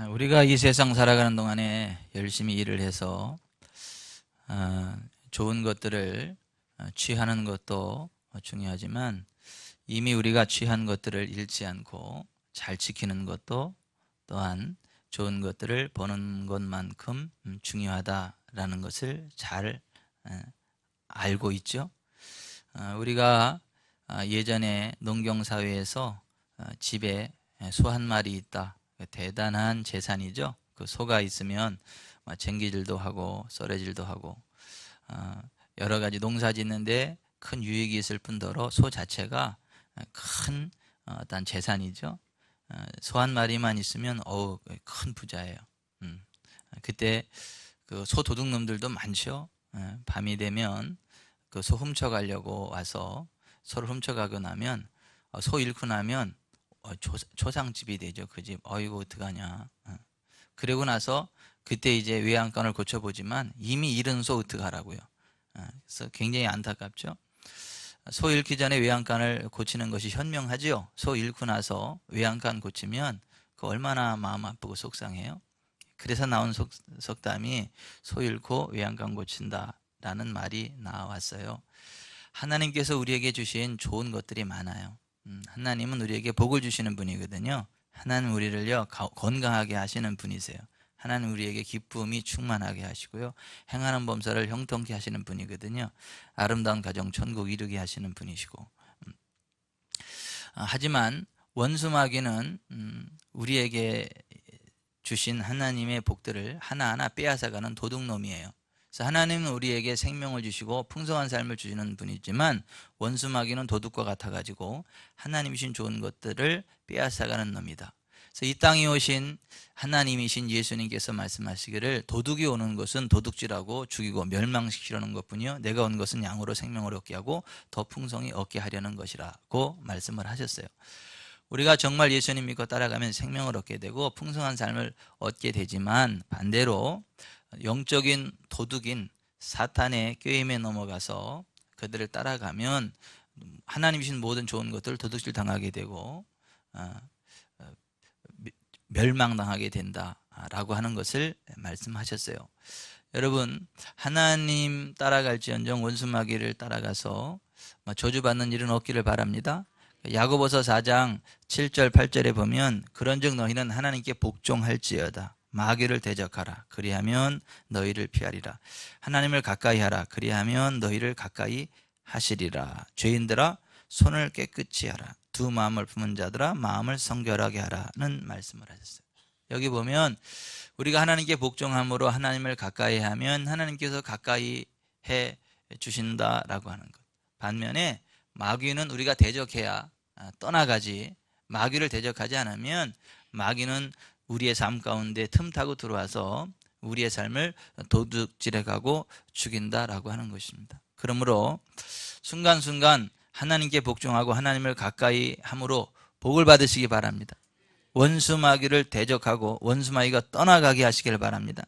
우리가 이 세상 살아가는 동안에 열심히 일을 해서 좋은 것들을 취하는 것도 중요하지만 이미 우리가 취한 것들을 잃지 않고 잘 지키는 것도 또한 좋은 것들을 보는 것만큼 중요하다라는 것을 잘 알고 있죠. 우리가 예전에 농경사회에서 집에 소 한 마리 있다. 대단한 재산이죠. 그 소가 있으면 쟁기질도 하고 썰어질도 하고 여러 가지 농사 짓는데 큰 유익이 있을 뿐더러 소 자체가 큰 어떤 재산이죠. 소 한 마리만 있으면 큰 부자예요. 그때 그 소 도둑놈들도 많죠. 밤이 되면 그 소 훔쳐가려고 와서 소를 훔쳐가고 나면 소 잃고 나면 초상집이 되죠. 그 집. 어이구 어떡하냐. 그러고 나서 그때 이제 외양간을 고쳐보지만 이미 잃은 소 어떡하라고요. 그래서 굉장히 안타깝죠. 소 잃기 전에 외양간을 고치는 것이 현명하지요. 소 잃고 나서 외양간 고치면 그 얼마나 마음 아프고 속상해요. 그래서 나온 속담이 소 잃고 외양간 고친다라는 말이 나왔어요. 하나님께서 우리에게 주신 좋은 것들이 많아요. 하나님은 우리에게 복을 주시는 분이거든요. 하나님 우리를요 건강하게 하시는 분이세요. 하나님 우리에게 기쁨이 충만하게 하시고요, 행하는 범사를 형통케 하시는 분이거든요. 아름다운 가정 천국 이루게 하시는 분이시고, 하지만 원수마귀는 우리에게 주신 하나님의 복들을 하나하나 빼앗아가는 도둑놈이에요. 그래서 하나님은 우리에게 생명을 주시고 풍성한 삶을 주시는 분이지만 원수마귀는 도둑과 같아가지고 하나님이신 좋은 것들을 빼앗아가는 놈이다. 그래서 이 땅에 오신 하나님이신 예수님께서 말씀하시기를 도둑이 오는 것은 도둑질하고 죽이고 멸망시키려는 것뿐이요 내가 온 것은 양으로 생명을 얻게 하고 더 풍성히 얻게 하려는 것이라고 말씀을 하셨어요. 우리가 정말 예수님 믿고 따라가면 생명을 얻게 되고 풍성한 삶을 얻게 되지만 반대로 영적인 도둑인 사탄의 꾀임에 넘어가서 그들을 따라가면 하나님이신 모든 좋은 것들을 도둑질 당하게 되고 멸망당하게 된다라고 하는 것을 말씀하셨어요. 여러분, 하나님 따라갈지언정 원수마귀를 따라가서 저주받는 일은 없기를 바랍니다. 야고보서 4장 7절 8절에 보면 그런즉 너희는 하나님께 복종할지어다. 마귀를 대적하라. 그리하면 너희를 피하리라. 하나님을 가까이 하라. 그리하면 너희를 가까이 하시리라. 죄인들아 손을 깨끗이 하라. 두 마음을 품은 자들아 마음을 성결하게 하라는 말씀을 하셨어요. 여기 보면 우리가 하나님께 복종함으로 하나님을 가까이 하면 하나님께서 가까이 해 주신다라고 하는 것. 반면에 마귀는 우리가 대적해야 떠나가지, 마귀를 대적하지 않으면 마귀는 우리의 삶 가운데 틈타고 들어와서 우리의 삶을 도둑질해가고 죽인다라고 하는 것입니다. 그러므로 순간순간 하나님께 복종하고 하나님을 가까이 함으로 복을 받으시기 바랍니다. 원수마귀를 대적하고 원수마귀가 떠나가게 하시길 바랍니다.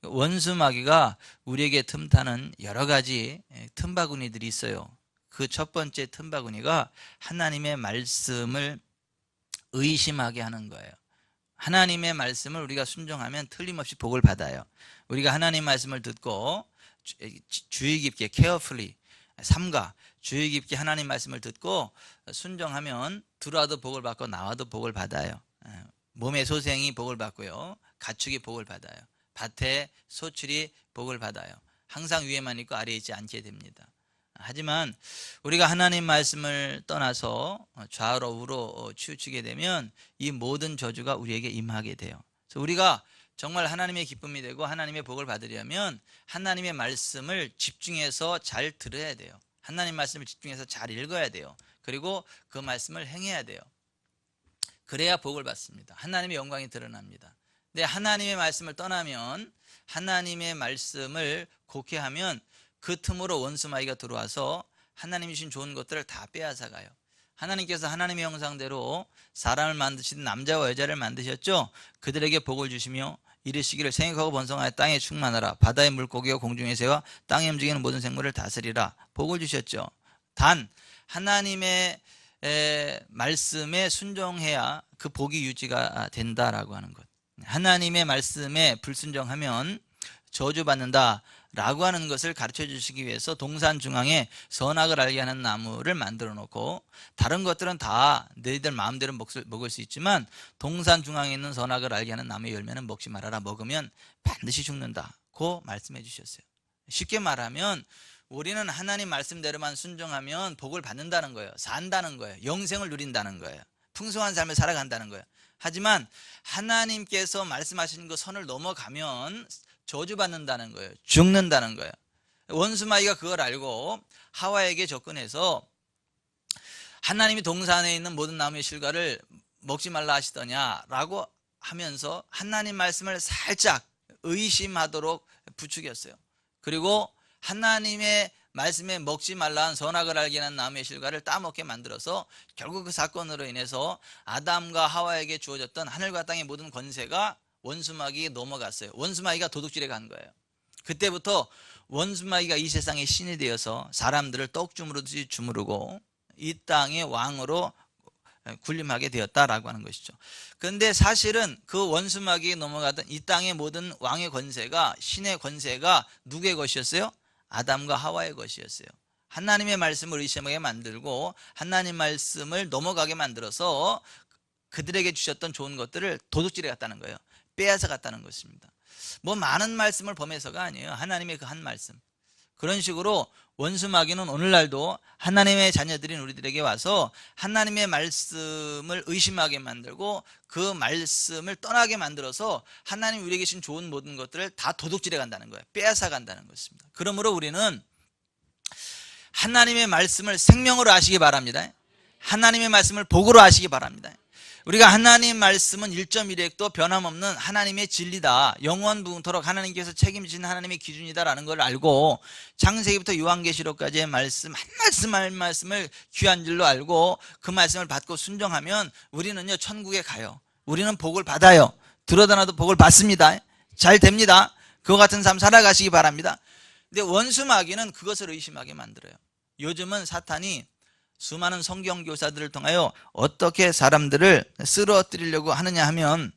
원수마귀가 우리에게 틈타는 여러 가지 틈바구니들이 있어요. 그 첫 번째 틈바구니가 하나님의 말씀을 의심하게 하는 거예요. 하나님의 말씀을 우리가 순종하면 틀림없이 복을 받아요. 우리가 하나님 말씀을 듣고 주의 깊게 carefully 삼가 주의 깊게 하나님 말씀을 듣고 순종하면 들어와도 복을 받고 나와도 복을 받아요. 몸의 소생이 복을 받고요, 가축이 복을 받아요. 밭의 소출이 복을 받아요. 항상 위에만 있고 아래에 있지 않게 됩니다. 하지만 우리가 하나님 말씀을 떠나서 좌우로 우로 치우치게 되면 이 모든 저주가 우리에게 임하게 돼요. 그래서 우리가 정말 하나님의 기쁨이 되고 하나님의 복을 받으려면 하나님의 말씀을 집중해서 잘 들어야 돼요. 하나님 말씀을 집중해서 잘 읽어야 돼요. 그리고 그 말씀을 행해야 돼요. 그래야 복을 받습니다. 하나님의 영광이 드러납니다. 근데 하나님의 말씀을 떠나면, 하나님의 말씀을 곡해하면 그 틈으로 원수마귀가 들어와서 하나님이 주신 좋은 것들을 다 빼앗아가요. 하나님께서 하나님의 형상대로 사람을 만드신 남자와 여자를 만드셨죠. 그들에게 복을 주시며 이르시기를 생육하고 번성하여 땅에 충만하라. 바다의 물고기와 공중의 새와 땅에 움직이는 모든 생물을 다스리라. 복을 주셨죠. 단 하나님의 말씀에 순종해야 그 복이 유지가 된다라고 하는 것. 하나님의 말씀에 불순종하면 저주받는다 라고 하는 것을 가르쳐 주시기 위해서 동산 중앙에 선악을 알게 하는 나무를 만들어 놓고, 다른 것들은 다 너희들 마음대로 먹을 수 있지만 동산 중앙에 있는 선악을 알게 하는 나무의 열매는 먹지 말아라. 먹으면 반드시 죽는다고 말씀해 주셨어요. 쉽게 말하면 우리는 하나님 말씀대로만 순종하면 복을 받는다는 거예요. 산다는 거예요. 영생을 누린다는 거예요. 풍성한 삶을 살아간다는 거예요. 하지만 하나님께서 말씀하신 그 선을 넘어가면 저주받는다는 거예요. 죽는다는 거예요. 원수마귀가 그걸 알고 하와에게 접근해서 하나님이 동산에 있는 모든 나무의 실과를 먹지 말라 하시더냐라고 하면서 하나님 말씀을 살짝 의심하도록 부추겼어요. 그리고 하나님의 말씀에 먹지 말라는 선악을 알게 하는 나무의 실과를 따먹게 만들어서 결국 그 사건으로 인해서 아담과 하와에게 주어졌던 하늘과 땅의 모든 권세가 원수마귀에 넘어갔어요. 원수마귀가 도둑질에 간 거예요. 그때부터 원수마귀가 이 세상의 신이 되어서 사람들을 떡주무르듯이 주무르고 이 땅의 왕으로 군림하게 되었다라고 하는 것이죠. 그런데 사실은 그 원수마귀에 넘어가던 이 땅의 모든 왕의 권세가, 신의 권세가 누구의 것이었어요? 아담과 하와의 것이었어요. 하나님의 말씀을 의심하게 만들고 하나님 말씀을 넘어가게 만들어서 그들에게 주셨던 좋은 것들을 도둑질해 갔다는 거예요. 빼앗아 갔다는 것입니다. 뭐 많은 말씀을 범해서가 아니에요. 하나님의 그 한 말씀. 그런 식으로 원수마귀는 오늘날도 하나님의 자녀들인 우리들에게 와서 하나님의 말씀을 의심하게 만들고 그 말씀을 떠나게 만들어서 하나님 우리에게 주신 좋은 모든 것들을 다 도둑질해 간다는 거예요. 빼앗아 간다는 것입니다. 그러므로 우리는 하나님의 말씀을 생명으로 아시기 바랍니다. 하나님의 말씀을 복으로 아시기 바랍니다. 우리가 하나님 말씀은 1.1획도 변함없는 하나님의 진리다, 영원부토록 하나님께서 책임지는 하나님의 기준이다라는 걸 알고 창세기부터 요한계시록까지의 말씀 한 말씀 한 말씀을 귀한 줄로 알고 그 말씀을 받고 순종하면 우리는요 천국에 가요. 우리는 복을 받아요. 들어다 놔도 복을 받습니다. 잘 됩니다. 그와 같은 삶 살아가시기 바랍니다. 근데 원수마귀는 그것을 의심하게 만들어요. 요즘은 사탄이 수많은 성경교사들을 통하여 어떻게 사람들을 쓰러뜨리려고 하느냐 하면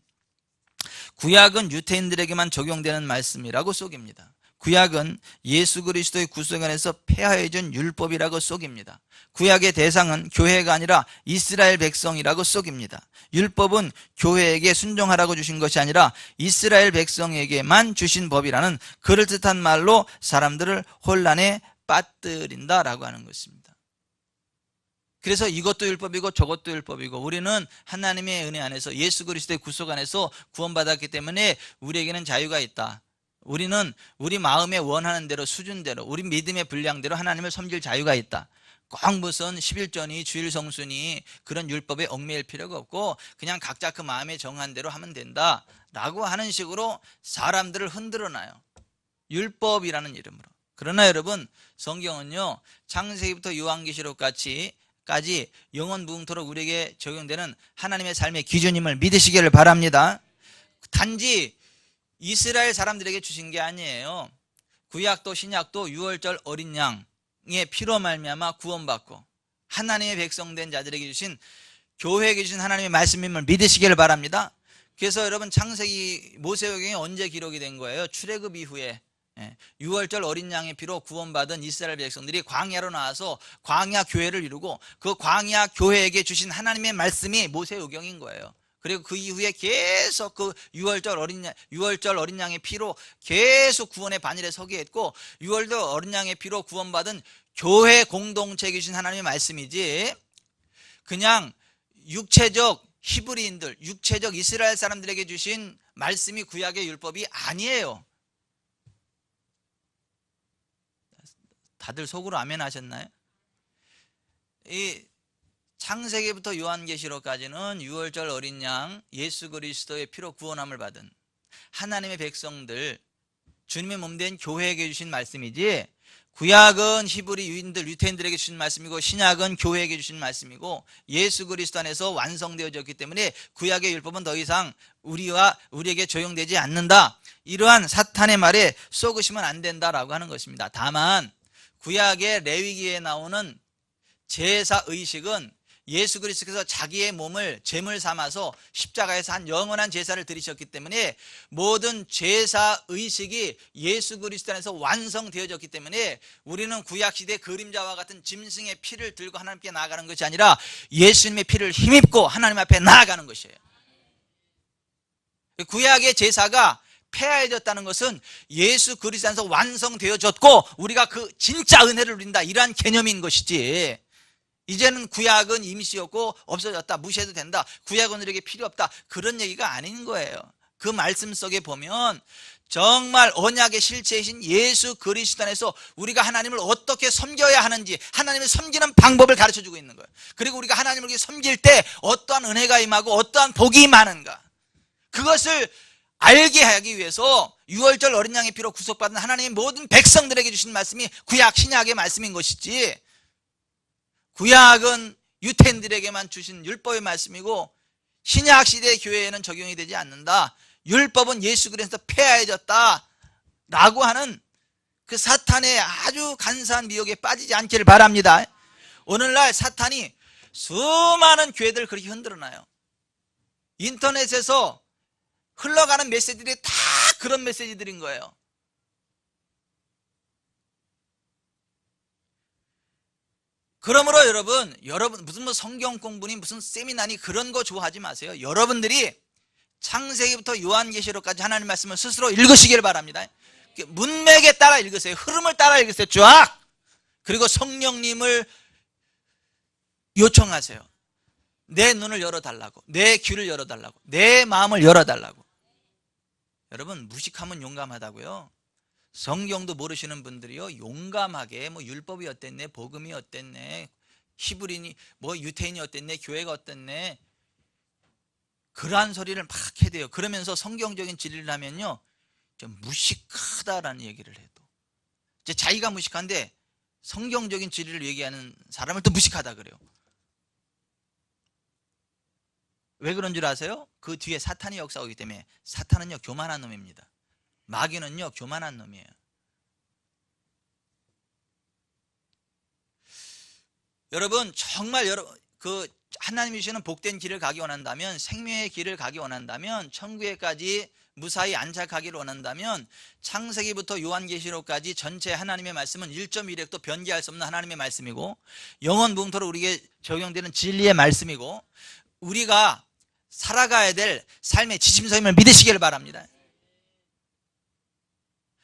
구약은 유태인들에게만 적용되는 말씀이라고 속입니다. 구약은 예수 그리스도의 구속 안에서 폐하해 준 율법이라고 속입니다. 구약의 대상은 교회가 아니라 이스라엘 백성이라고 속입니다. 율법은 교회에게 순종하라고 주신 것이 아니라 이스라엘 백성에게만 주신 법이라는 그럴듯한 말로 사람들을 혼란에 빠뜨린다라고 하는 것입니다. 그래서 이것도 율법이고 저것도 율법이고 우리는 하나님의 은혜 안에서 예수 그리스도의 구속 안에서 구원받았기 때문에 우리에게는 자유가 있다. 우리는 우리 마음에 원하는 대로 수준대로 우리 믿음의 분량대로 하나님을 섬길 자유가 있다. 꼭 무슨 11조니 주일 성수니 그런 율법에 얽매일 필요가 없고 그냥 각자 그 마음에 정한 대로 하면 된다 라고 하는 식으로 사람들을 흔들어 놔요. 율법이라는 이름으로. 그러나 여러분 성경은요 창세기부터 요한계시록 까지 영원무궁토록 우리에게 적용되는 하나님의 삶의 기준임을 믿으시기를 바랍니다. 단지 이스라엘 사람들에게 주신 게 아니에요. 구약도 신약도 유월절 어린 양의 피로 말미암아 구원받고 하나님의 백성된 자들에게 주신 교회에게 주신 하나님의 말씀임을 믿으시기를 바랍니다. 그래서 여러분 창세기 모세오경이 언제 기록이 된 거예요? 출애굽 이후에 6월절 어린 양의 피로 구원받은 이스라엘 백성들이 광야로 나와서 광야 교회를 이루고 그 광야 교회에게 주신 하나님의 말씀이 모세오경인 거예요. 그리고 그 이후에 계속 그 6월절 어린 양의 피로 계속 구원의 반열에 서게 했고 6월절 어린 양의 피로 구원받은 교회 공동체에 주신 하나님의 말씀이지 그냥 육체적 히브리인들, 육체적 이스라엘 사람들에게 주신 말씀이 구약의 율법이 아니에요. 다들 속으로 아멘 하셨나요? 이 창세기부터 요한계시록까지는 6월절 어린 양 예수 그리스도의 피로 구원함을 받은 하나님의 백성들 주님의 몸된 교회에게 주신 말씀이지 구약은 히브리 유인들 유태인들에게 주신 말씀이고 신약은 교회에게 주신 말씀이고 예수 그리스도 안에서 완성되어졌기 때문에 구약의 율법은 더 이상 우리에게 적용되지 않는다. 이러한 사탄의 말에 속으시면 안 된다라고 하는 것입니다. 다만 구약의 레위기에 나오는 제사 의식은 예수 그리스도께서 자기의 몸을 제물 삼아서 십자가에서 한 영원한 제사를 드리셨기 때문에 모든 제사 의식이 예수 그리스도 안에서 완성되어졌기 때문에 우리는 구약시대 그림자와 같은 짐승의 피를 들고 하나님께 나아가는 것이 아니라 예수님의 피를 힘입고 하나님 앞에 나아가는 것이에요. 구약의 제사가 폐하해졌다는 것은 예수 그리스도 안에서 완성되어졌고 우리가 그 진짜 은혜를 누린다, 이러한 개념인 것이지, 이제는 구약은 임시였고 없어졌다, 무시해도 된다, 구약은 우리에게 필요 없다, 그런 얘기가 아닌 거예요. 그 말씀 속에 보면 정말 언약의 실체이신 예수 그리스도 안에서 우리가 하나님을 어떻게 섬겨야 하는지, 하나님을 섬기는 방법을 가르쳐주고 있는 거예요. 그리고 우리가 하나님을 섬길 때 어떠한 은혜가 임하고 어떠한 복이 임하는가, 그것을 알게 하기 위해서 유월절 어린 양의 피로 구속받은 하나님의 모든 백성들에게 주신 말씀이 구약 신약의 말씀인 것이지, 구약은 유태인들에게만 주신 율법의 말씀이고 신약 시대 교회에는 적용이 되지 않는다, 율법은 예수 그리스도에서 폐하해졌다 라고 하는 그 사탄의 아주 간사한 미혹에 빠지지 않기를 바랍니다. 오늘날 사탄이 수많은 교회들을 그렇게 흔들어놔요. 인터넷에서 흘러가는 메시지들이 다 그런 메시지들인 거예요. 그러므로 여러분 무슨 뭐 성경 공부니 무슨 세미나니 그런 거 좋아하지 마세요. 여러분들이 창세기부터 요한계시록까지 하나님 말씀을 스스로 읽으시길 바랍니다. 문맥에 따라 읽으세요. 흐름을 따라 읽으세요. 쫙. 그리고 성령님을 요청하세요. 내 눈을 열어달라고, 내 귀를 열어달라고, 내 마음을 열어달라고. 여러분, 무식하면 용감하다고요. 성경도 모르시는 분들이요, 용감하게 뭐 율법이 어땠네, 복음이 어땠네, 히브리니 뭐 유태인이 어땠네, 교회가 어땠네, 그러한 소리를 막 해대요. 그러면서 성경적인 진리를 하면요 좀 무식하다라는 얘기를 해도, 이제 자기가 무식한데 성경적인 진리를 얘기하는 사람을 또 무식하다 그래요. 왜 그런 줄 아세요? 그 뒤에 사탄이 역사하기 때문에. 사탄은요 교만한 놈입니다. 마귀는요 교만한 놈이에요. 여러분, 정말 그 하나님이 주시는 복된 길을 가기 원한다면, 생명의 길을 가기 원한다면, 천국에까지 무사히 안착하기를 원한다면, 창세기부터 요한계시록까지 전체 하나님의 말씀은 1.1획도 변개할 수 없는 하나님의 말씀이고, 영원 무궁토록 우리에게 적용되는 진리의 말씀이고, 우리가 살아가야 될 삶의 지침서임을 믿으시길 바랍니다.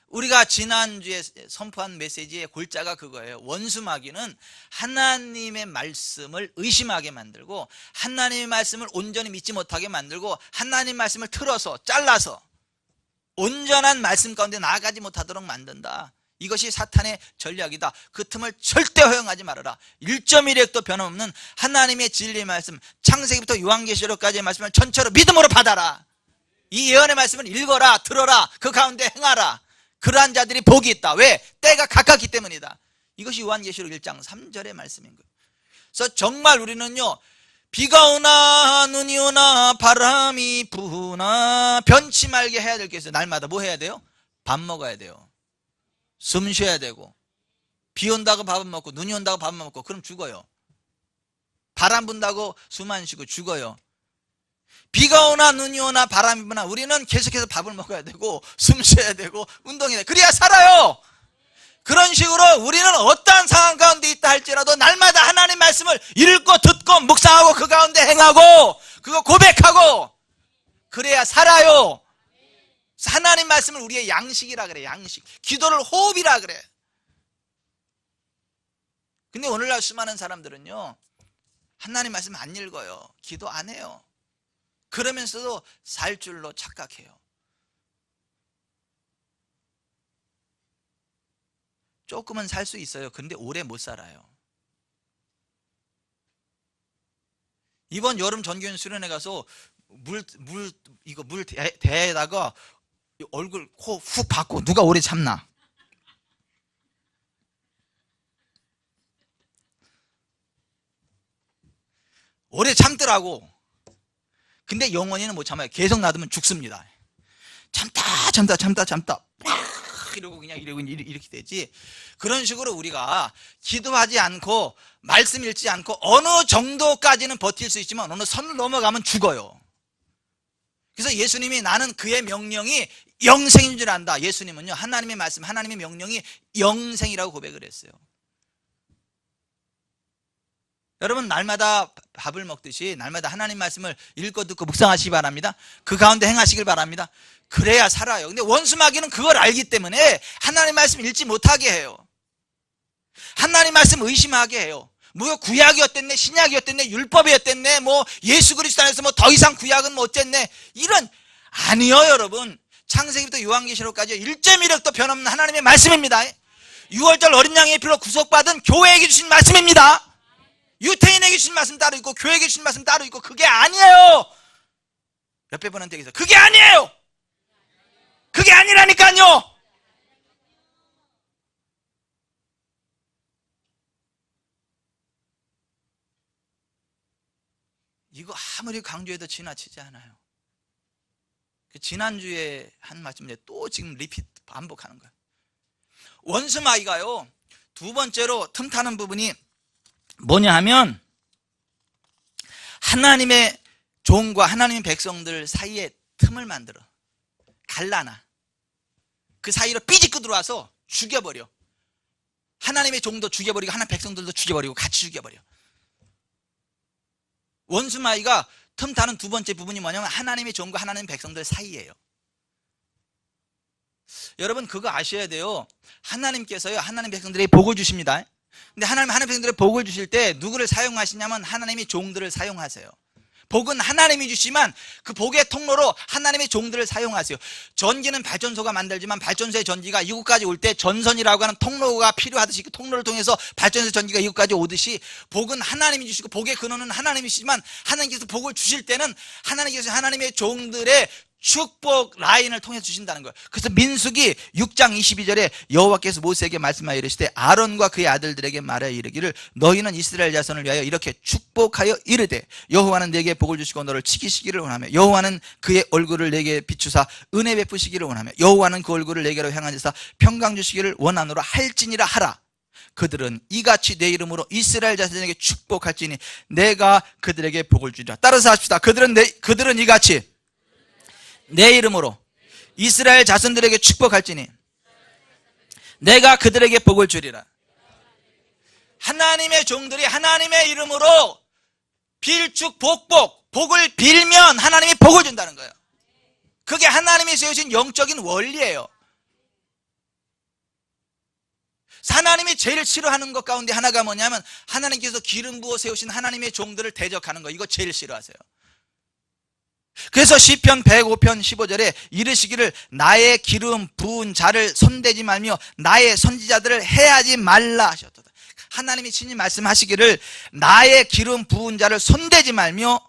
우리가 지난주에 선포한 메시지의 골자가 그거예요. 원수마귀는 하나님의 말씀을 의심하게 만들고, 하나님의 말씀을 온전히 믿지 못하게 만들고, 하나님의 말씀을 틀어서 잘라서 온전한 말씀 가운데 나아가지 못하도록 만든다. 이것이 사탄의 전략이다. 그 틈을 절대 허용하지 말아라. 1.1획도 변함없는 하나님의 진리의 말씀, 창세기부터 요한계시록까지의 말씀을 전체로 믿음으로 받아라. 이 예언의 말씀을 읽어라, 들어라, 그 가운데 행하라. 그러한 자들이 복이 있다. 왜? 때가 가깝기 때문이다. 이것이 요한계시록 1장 3절의 말씀인 거예요. 그래서 정말 우리는요, 비가 오나 눈이 오나 바람이 부나 변치 말게 해야 될 게 있어요. 날마다 뭐 해야 돼요? 밥 먹어야 돼요. 숨 쉬어야 되고, 비 온다고 밥은 먹고, 눈이 온다고 밥은 먹고, 그럼 죽어요. 바람 분다고 숨 안 쉬고 죽어요. 비가 오나 눈이 오나 바람이 부나 우리는 계속해서 밥을 먹어야 되고, 숨 쉬어야 되고, 운동해야 돼. 그래야 살아요. 그런 식으로 우리는 어떠한 상황 가운데 있다 할지라도 날마다 하나님 말씀을 읽고 듣고 묵상하고 그 가운데 행하고 그거 고백하고 그래야 살아요. 하나님 말씀을 우리의 양식이라 그래. 양식. 기도를 호흡이라 그래. 근데 오늘날 수많은 사람들은요, 하나님 말씀 안 읽어요. 기도 안 해요. 그러면서도 살 줄로 착각해요. 조금은 살 수 있어요. 근데 오래 못 살아요. 이번 여름 전교연 수련회 가서 물 대에다가 얼굴 코 훅 받고 누가 오래 참나? 오래 참더라고. 근데 영원히는 못 참아요. 계속 놔두면 죽습니다. 참다 이러고 그냥 이러고 이렇게 되지. 그런 식으로 우리가 기도하지 않고 말씀 읽지 않고 어느 정도까지는 버틸 수 있지만 어느 선을 넘어가면 죽어요. 그래서 예수님이 나는 그의 명령이 영생인 줄 안다. 예수님은요, 하나님의 말씀, 하나님의 명령이 영생이라고 고백을 했어요. 여러분, 날마다 밥을 먹듯이 날마다 하나님 말씀을 읽고 듣고 묵상하시기 바랍니다. 그 가운데 행하시길 바랍니다. 그래야 살아요. 근데 원수마귀는 그걸 알기 때문에 하나님 말씀 읽지 못하게 해요. 하나님 말씀 의심하게 해요. 뭐 구약이었댔네, 신약이었댔네, 율법이었댔네, 뭐 예수 그리스도 안에서 뭐 더 이상 구약은 뭐 어쨌네, 이런. 아니요, 여러분. 창세기부터 요한계시록까지 1.1획도 변함없는 하나님의 말씀입니다. 6월절 어린 양의 피로 구속받은 교회에게 주신 말씀입니다. 유태인에게 주신 말씀 따로 있고 교회에게 주신 말씀 따로 있고, 그게 아니에요. 옆에 분한테 얘기해서 그게 아니에요. 그게 아니라니까요. 이거 아무리 강조해도 지나치지 않아요. 지난주에 한 말씀인데 또 지금 리피트 반복하는 거예요. 원수마귀가요, 두 번째로 틈타는 부분이 뭐냐 하면 하나님의 종과 하나님의 백성들 사이에 틈을 만들어 갈라놔. 그 사이로 삐집고 들어와서 죽여버려. 하나님의 종도 죽여버리고 하나님의 백성들도 죽여버리고 같이 죽여버려. 원수마귀가 틈타는 두 번째 부분이 뭐냐면 하나님의 종과 하나님의 백성들 사이예요. 여러분, 그거 아셔야 돼요. 하나님께서요, 하나님 백성들에게 복을 주십니다. 근데 하나님 백성들에게 복을 주실 때 누구를 사용하시냐면 하나님의 종들을 사용하세요. 복은 하나님이 주시지만 그 복의 통로로 하나님의 종들을 사용하세요. 전기는 발전소가 만들지만 발전소의 전기가 이곳까지 올 때 전선이라고 하는 통로가 필요하듯이 그 통로를 통해서 발전소 전기가 이곳까지 오듯이 복은 하나님이 주시고 복의 근원은 하나님이시지만 하나님께서 복을 주실 때는 하나님께서 하나님의 종들의 축복 라인을 통해서 주신다는 거예요. 그래서 민수기 6장 22절에 여호와께서 모세에게 말씀하여 이르시되 아론과 그의 아들들에게 말하여 이르기를 너희는 이스라엘 자손을 위하여 이렇게 축복하여 이르되 여호와는 내게 복을 주시고 너를 지키시기를 원하며 여호와는 그의 얼굴을 내게 비추사 은혜 베푸시기를 원하며 여호와는 그 얼굴을 내게로 향하시사 평강 주시기를 원하노라 할지니라 하라. 그들은 이같이 내 이름으로 이스라엘 자손에게 축복할지니 내가 그들에게 복을 주리라. 따라서 합시다. 그들은 이같이 내 이름으로 이스라엘 자손들에게 축복할지니 내가 그들에게 복을 주리라. 하나님의 종들이 하나님의 이름으로 빌축 복을 빌면 하나님이 복을 준다는 거예요. 그게 하나님이 세우신 영적인 원리예요. 하나님이 제일 싫어하는 것 가운데 하나가 뭐냐면 하나님께서 기름 부어 세우신 하나님의 종들을 대적하는 거. 이거 제일 싫어하세요. 그래서 시편 105편 15절에 이르시기를 나의 기름 부은 자를 손대지 말며 나의 선지자들을 해하지 말라 하셨도다. 하나님이 친히 말씀하시기를 나의 기름 부은 자를 손대지 말며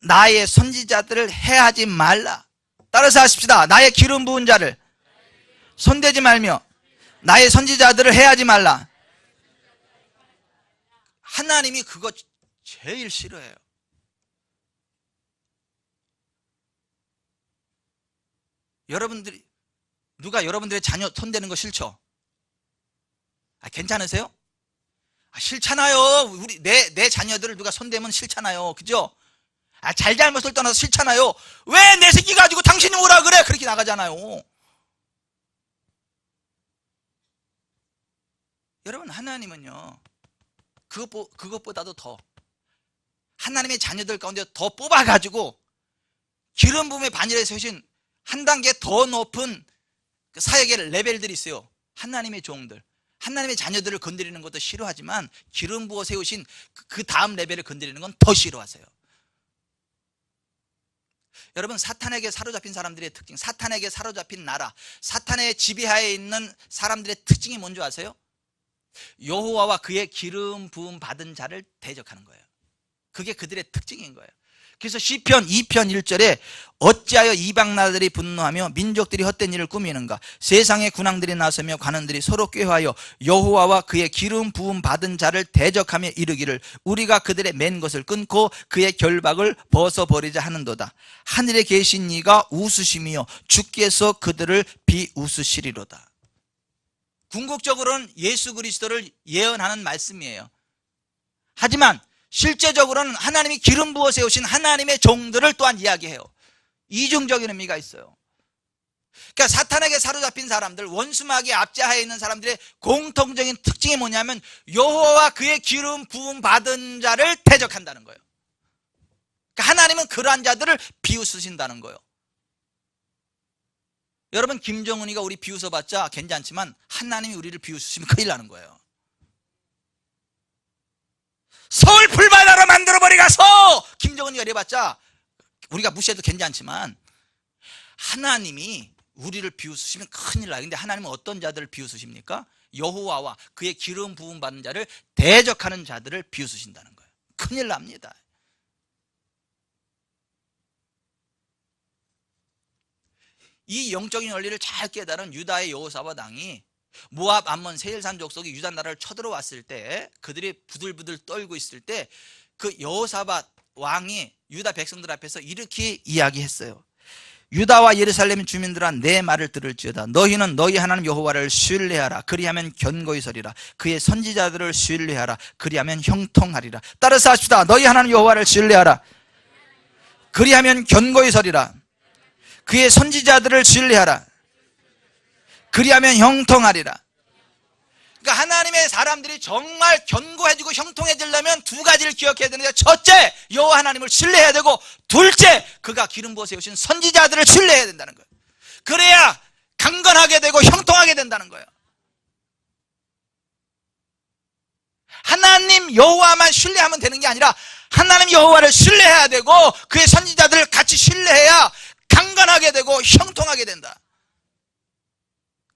나의 선지자들을 해하지 말라. 따라서 하십시다. 나의 기름 부은 자를 손대지 말며 나의 선지자들을 해하지 말라. 하나님이 그거 제일 싫어해요. 여러분들이 누가 여러분들의 자녀 손대는 거 싫죠? 괜찮으세요? 싫잖아요. 내 자녀들을 누가 손대면 싫잖아요. 그죠? 잘잘못을 떠나서 싫잖아요. 왜 내 새끼 가지고 당신이 뭐라 그래? 그렇게 나가잖아요. 여러분, 하나님은요 그것보다도 더 하나님의 자녀들 가운데 더 뽑아가지고 기름 부음의 반열에 세우신 한 단계 더 높은 사역의 레벨들이 있어요. 하나님의 종들, 하나님의 자녀들을 건드리는 것도 싫어하지만 기름 부어 세우신 그 다음 레벨을 건드리는 건 더 싫어하세요. 여러분, 사탄에게 사로잡힌 사람들의 특징, 사탄에게 사로잡힌 나라, 사탄의 지배하에 있는 사람들의 특징이 뭔지 아세요? 여호와와 그의 기름 부음 받은 자를 대적하는 거예요. 그게 그들의 특징인 거예요. 그래서 시편 2편 1절에 어찌하여 이방 나라들이 분노하며 민족들이 헛된 일을 꾸미는가? 세상의 군왕들이 나서며 관원들이 서로 꾀하여 여호와와 그의 기름 부음 받은 자를 대적하며 이르기를 우리가 그들의 맨 것을 끊고 그의 결박을 벗어버리자 하는도다. 하늘에 계신 이가 웃으시며 주께서 그들을 비웃으시리로다. 궁극적으로는 예수 그리스도를 예언하는 말씀이에요. 하지만 실제적으로는 하나님이 기름 부어 세우신 하나님의 종들을 또한 이야기해요. 이중적인 의미가 있어요. 그러니까 사탄에게 사로잡힌 사람들, 원수마귀의 압제하에 있는 사람들의 공통적인 특징이 뭐냐면 여호와와 그의 기름 부음 받은 자를 대적한다는 거예요. 그러니까 하나님은 그러한 자들을 비웃으신다는 거예요. 여러분, 김정은이가 우리 비웃어봤자 괜찮지만 하나님이 우리를 비웃으시면 큰일 나는 거예요. 서울 불바다로 만들어버리가서 김정은이가 이래봤자 우리가 무시해도 괜찮지만 하나님이 우리를 비웃으시면 큰일 나요. 근데 하나님은 어떤 자들을 비웃으십니까? 여호와와 그의 기름 부음 받은 자를 대적하는 자들을 비웃으신다는 거예요. 큰일 납니다. 이 영적인 원리를 잘 깨달은 유다의 여호사밧 왕이 모압, 암몬, 세일산 족속이 유다 나라를 쳐들어왔을 때, 그들이 부들부들 떨고 있을 때 그 여호사밧 왕이 유다 백성들 앞에서 이렇게 이야기했어요. 유다와 예루살렘 주민들아, 내 말을 들을지어다. 너희는 너희 하나님 여호와를 신뢰하라. 그리하면 견고히 서리라. 그의 선지자들을 신뢰하라. 그리하면 형통하리라. 따라서 합시다. 너희 하나님 여호와를 신뢰하라. 그리하면 견고히 서리라. 그의 선지자들을 신뢰하라. 그리하면 형통하리라. 그러니까 하나님의 사람들이 정말 견고해지고 형통해지려면 두 가지를 기억해야 되는데, 첫째, 여호와 하나님을 신뢰해야 되고, 둘째, 그가 기름 부어 세우신 선지자들을 신뢰해야 된다는 거예요. 그래야 강건하게 되고 형통하게 된다는 거예요. 하나님 여호와만 신뢰하면 되는 게 아니라 하나님 여호와를 신뢰해야 되고 그의 선지자들을 같이 신뢰해야 강건하게 되고 형통하게 된다.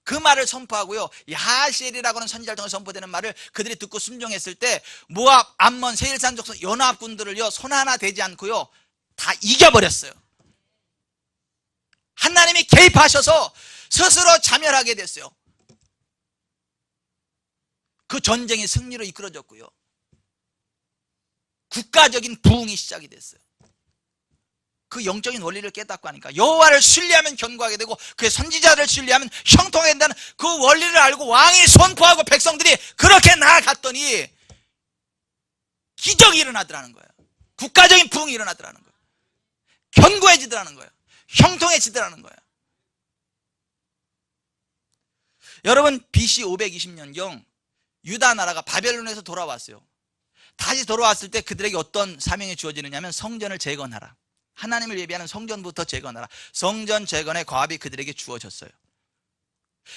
그 말을 선포하고요, 야하시엘이라고 하는 선지자를 통해 선포되는 말을 그들이 듣고 순종했을 때 모압, 암몬, 세일산 족속 연합군들을요 손 하나 대지 않고요 다 이겨버렸어요. 하나님이 개입하셔서 스스로 자멸하게 됐어요. 그 전쟁이 승리로 이끌어졌고요, 국가적인 부흥이 시작이 됐어요. 그 영적인 원리를 깨닫고 하니까 여호와를 신뢰하면 견고하게 되고 그의 선지자를 신뢰하면 형통하게 된다는 그 원리를 알고 왕이 선포하고 백성들이 그렇게 나아갔더니 기적이 일어나더라는 거예요. 국가적인 부흥이 일어나더라는 거예요. 견고해지더라는 거예요. 형통해지더라는 거예요. 여러분, BC 520년경 유다 나라가 바벨론에서 돌아왔어요. 다시 돌아왔을 때 그들에게 어떤 사명이 주어지느냐면 성전을 재건하라. 하나님을 예비하는 성전부터 재건하라. 성전 재건의 과업이 그들에게 주어졌어요.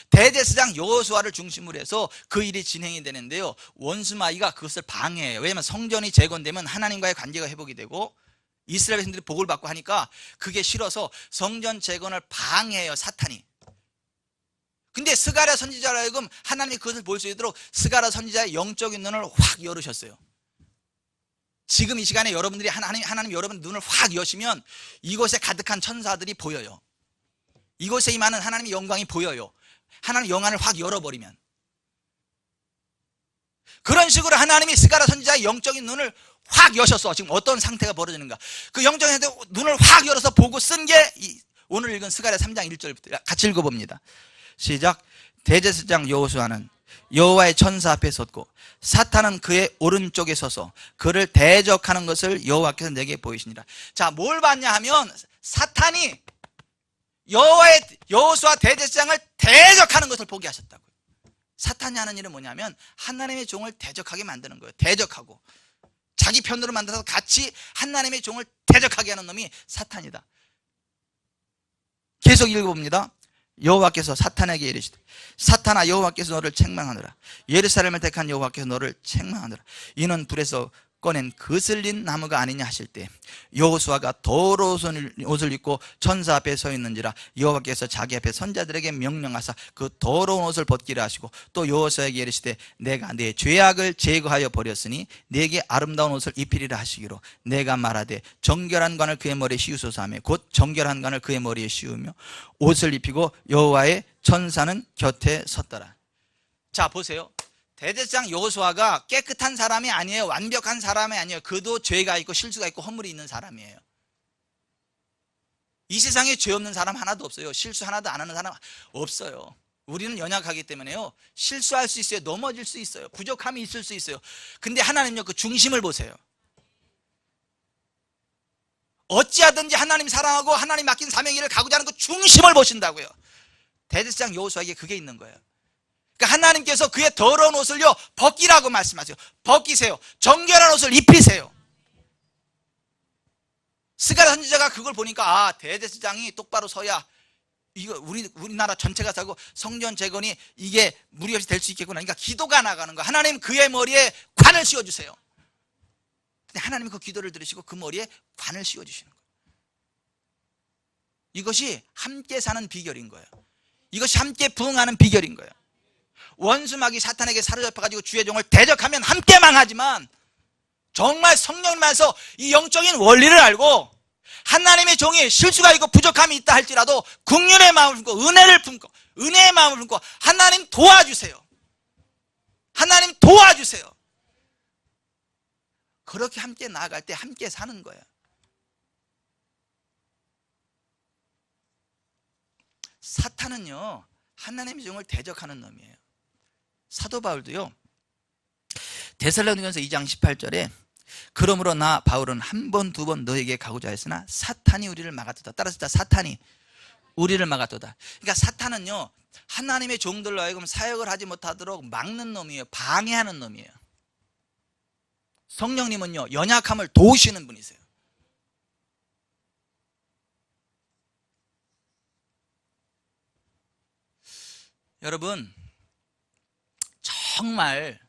대제사장 여호수아를 중심으로 해서 그 일이 진행이 되는데요, 원수마귀가 그것을 방해해요. 왜냐하면 성전이 재건되면 하나님과의 관계가 회복이 되고 이스라엘 백성들이 복을 받고 하니까 그게 싫어서 성전 재건을 방해해요, 사탄이. 근데 스가랴 선지자로 하여금 하나님이 그것을 볼 수 있도록 스가랴 선지자의 영적인 눈을 확 열으셨어요. 지금 이 시간에 여러분들이 하나님 여러분 눈을 확 여시면 이곳에 가득한 천사들이 보여요. 이곳에 임하는 하나님의 영광이 보여요. 하나님의 영안을 확 열어버리면. 그런 식으로 하나님이 스가랴 선지자의 영적인 눈을 확 여셨어. 지금 어떤 상태가 벌어지는가. 그 영적인 눈을 확 열어서 보고 쓴 게 오늘 읽은 스가랴 3장 1절부터 같이 읽어봅니다. 시작. 대제사장 여호수아는 여호와의 천사 앞에 섰고 사탄은 그의 오른쪽에 서서 그를 대적하는 것을 여호와께서 내게 보이시니라. 자, 뭘 봤냐 하면 사탄이 여호수아 대제사장을 대적하는 것을 보게 하셨다고요. 사탄이 하는 일은 뭐냐면 하나님의 종을 대적하게 만드는 거예요. 대적하고 자기 편으로 만들어서 같이 하나님의 종을 대적하게 하는 놈이 사탄이다. 계속 읽어봅니다. 여호와께서 사탄에게 이르시되 사탄아, 여호와께서 너를 책망하느라. 예루살렘을 택한 여호와께서 너를 책망하느라. 이는 불에서 꺼낸 거슬린 나무가 아니냐 하실 때 여호수아가 더러운 옷을 입고 천사 앞에 서 있는지라 여호와께서 자기 앞에 선자들에게 명령하사 그 더러운 옷을 벗기라 하시고 또 여호수아에게 이르시되 내가 내 죄악을 제거하여 버렸으니 내게 아름다운 옷을 입히리라 하시기로 내가 말하되 정결한 관을 그의 머리에 씌우소서 하며 곧 정결한 관을 그의 머리에 씌우며 옷을 입히고 여호와의 천사는 곁에 섰더라. 자 보세요. 대제사장 여호수아가 깨끗한 사람이 아니에요. 완벽한 사람이 아니에요. 그도 죄가 있고 실수가 있고 허물이 있는 사람이에요. 이 세상에 죄 없는 사람 하나도 없어요. 실수 하나도 안 하는 사람 없어요. 우리는 연약하기 때문에요, 실수할 수 있어요. 넘어질 수 있어요. 부족함이 있을 수 있어요. 근데 하나님요, 그 중심을 보세요. 어찌하든지 하나님 사랑하고 하나님 맡긴 사명의 길을 가고자 하는 그 중심을 보신다고요. 대제사장 여호수아에게 그게 있는 거예요. 그러니까 하나님께서 그의 더러운 옷을요 벗기라고 말씀하세요. 벗기세요. 정결한 옷을 입히세요. 스가랴 선지자가 그걸 보니까 아, 대제사장이 똑바로 서야 이거 우리나라 전체가 살고 성전 재건이 이게 무리 없이 될 수 있겠구나. 그러니까 기도가 나가는 거야. 하나님 그의 머리에 관을 씌워주세요. 근데 하나님이 그 기도를 들으시고 그 머리에 관을 씌워주시는 거예요. 이것이 함께 사는 비결인 거예요. 이것이 함께 부응하는 비결인 거예요. 원수마귀 사탄에게 사로잡혀가지고 주의 종을 대적하면 함께 망하지만 정말 성령님 안에서 이 영적인 원리를 알고 하나님의 종이 실수가 있고 부족함이 있다 할지라도 긍휼의 마음을 품고 은혜를 품고 은혜의 마음을 품고 하나님 도와주세요. 하나님 도와주세요. 그렇게 함께 나아갈 때 함께 사는 거예요. 사탄은요 하나님의 종을 대적하는 놈이에요. 사도 바울도요 데살로니가서 2장 18절에 그러므로 나 바울은 한 번 두 번 너에게 가고자 했으나 사탄이 우리를 막았도다. 따라서 사탄이 우리를 막았도다. 그러니까 사탄은요 하나님의 종들로 하여금 사역을 하지 못하도록 막는 놈이에요. 방해하는 놈이에요. 성령님은요 연약함을 도우시는 분이세요. 여러분 정말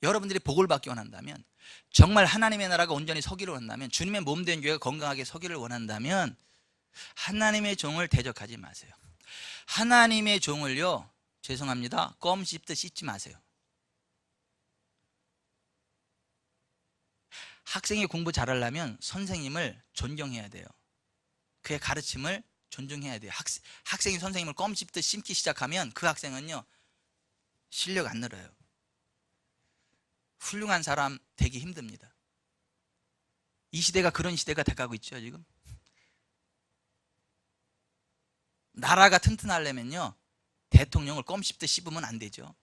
여러분들이 복을 받기 원한다면, 정말 하나님의 나라가 온전히 서기를 원한다면, 주님의 몸된 교회가 건강하게 서기를 원한다면 하나님의 종을 대적하지 마세요. 하나님의 종을요 죄송합니다 껌 씹듯 씹지 마세요. 학생이 공부 잘하려면 선생님을 존경해야 돼요. 그의 가르침을 존중해야 돼요. 학생이 선생님을 껌 씹듯 씹기 시작하면 그 학생은요 실력 안 늘어요. 훌륭한 사람 되기 힘듭니다. 이 시대가 그런 시대가 돼가고 있죠. 지금 나라가 튼튼하려면요 대통령을 껌 씹듯 씹으면 안 되죠.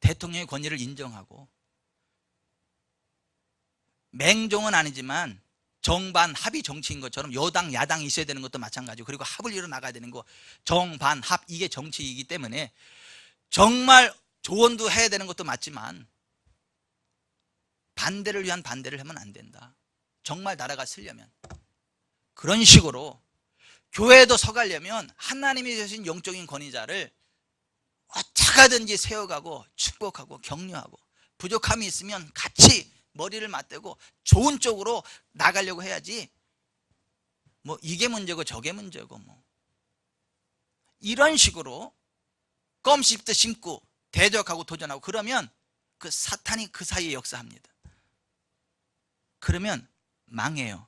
대통령의 권위를 인정하고, 맹종은 아니지만 정반 합이 정치인 것처럼 여당 야당이 있어야 되는 것도 마찬가지고, 그리고 합을 이뤄 나가야 되는 거, 정반 합 이게 정치이기 때문에 정말 조언도 해야 되는 것도 맞지만 반대를 위한 반대를 하면 안 된다. 정말 나라가 쓰려면 그런 식으로 교회도 서가려면 하나님이 주신 영적인 권위자를 어쩌가든지 세워가고 축복하고 격려하고, 부족함이 있으면 같이 머리를 맞대고 좋은 쪽으로 나가려고 해야지 뭐 이게 문제고 저게 문제고 뭐 이런 식으로 껌 씹듯 심고 대적하고 도전하고 그러면 그 사탄이 그 사이에 역사합니다. 그러면 망해요.